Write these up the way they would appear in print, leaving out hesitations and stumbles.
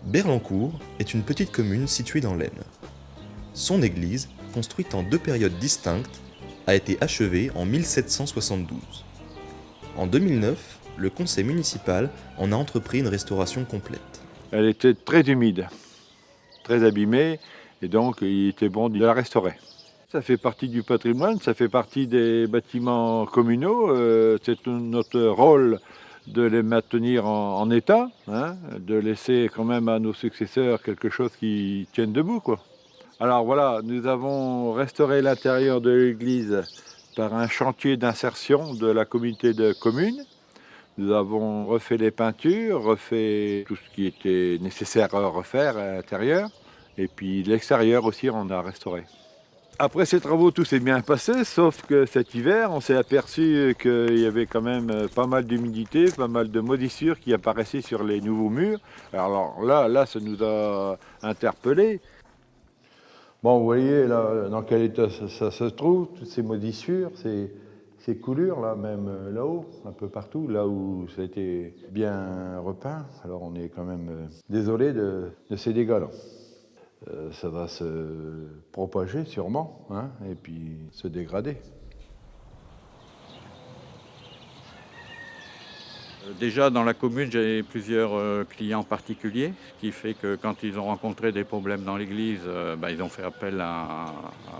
Berlancourt est une petite commune située dans l'Aisne. Son église, construite en deux périodes distinctes, a été achevée en 1772. En 2009, le conseil municipal en a entrepris une restauration complète. Elle était très humide, très abîmée, et donc il était bon de la restaurer. Ça fait partie du patrimoine, ça fait partie des bâtiments communaux. C'est notre rôle de les maintenir en état, hein, de laisser quand même à nos successeurs quelque chose qui tienne debout, quoi. Alors voilà, nous avons restauré l'intérieur de l'église par un chantier d'insertion de la communauté de communes. Nous avons refait les peintures, refait tout ce qui était nécessaire à refaire à l'intérieur. Et puis l'extérieur aussi, on a restauré. Après ces travaux, tout s'est bien passé, sauf que cet hiver, on s'est aperçu qu'il y avait quand même pas mal d'humidité, pas mal de moisissures qui apparaissaient sur les nouveaux murs. Alors là, ça nous a interpellés. Bon, vous voyez là, dans quel état ça se trouve, toutes ces moisissures, ces coulures, là, même là-haut, un peu partout, là où ça a été bien repeint. Alors on est quand même désolé de ces dégâts-là. Ça va se propager sûrement, hein, et puis se dégrader. Déjà dans la commune, j'ai plusieurs clients particuliers, ce qui fait que quand ils ont rencontré des problèmes dans l'église, ils ont fait appel à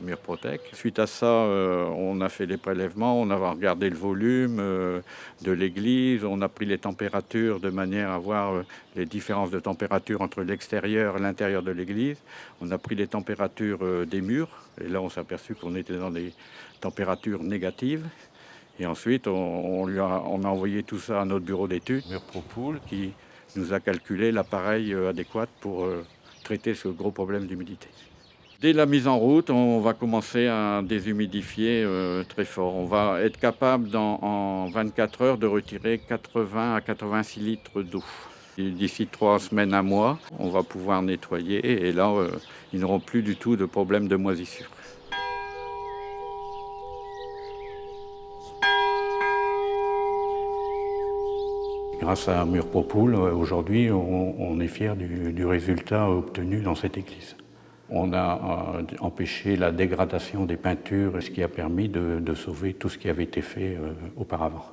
Murprotec. Suite à ça, on a fait des prélèvements, on a regardé le volume de l'église, on a pris les températures de manière à voir les différences de température entre l'extérieur et l'intérieur de l'église. On a pris les températures des murs, et là on s'est aperçu qu'on était dans des températures négatives. Et ensuite, on a envoyé tout ça à notre bureau d'études, Murpropool, qui nous a calculé l'appareil adéquat pour traiter ce gros problème d'humidité. Dès la mise en route, on va commencer à déshumidifier très fort. On va être capable en 24 heures de retirer 80 à 86 litres d'eau. D'ici 3 semaines, un mois, on va pouvoir nettoyer et là, ils n'auront plus du tout de problème de moisissure. Grâce à Murpropool, aujourd'hui, on est fiers du résultat obtenu dans cette église. On a empêché la dégradation des peintures, ce qui a permis de sauver tout ce qui avait été fait auparavant.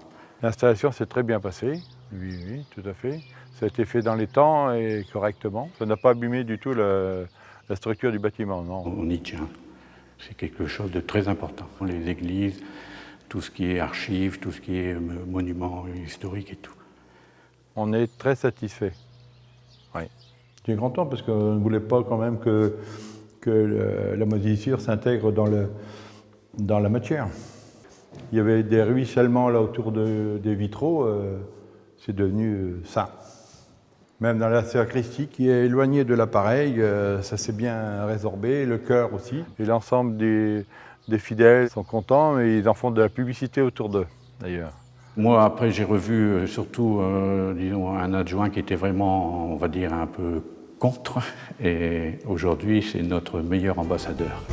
L'installation s'est très bien passée, oui, tout à fait. Ça a été fait dans les temps et correctement. Ça n'a pas abîmé du tout la structure du bâtiment, non. On y tient. C'est quelque chose de très important. Les églises, tout ce qui est archives, tout ce qui est monuments historiques et tout. On est très satisfait. Oui. Je suis content parce qu'on ne voulait pas quand même que la moisissure s'intègre dans la matière. Il y avait des ruissellements là autour des vitraux, c'est devenu ça. Même dans la sacristie qui est éloignée de l'appareil, ça s'est bien résorbé, le chœur aussi. Et l'ensemble des fidèles sont contents et ils en font de la publicité autour d'eux d'ailleurs. Moi, après, j'ai revu surtout un adjoint qui était vraiment, on va dire, un peu contre. Et aujourd'hui, c'est notre meilleur ambassadeur.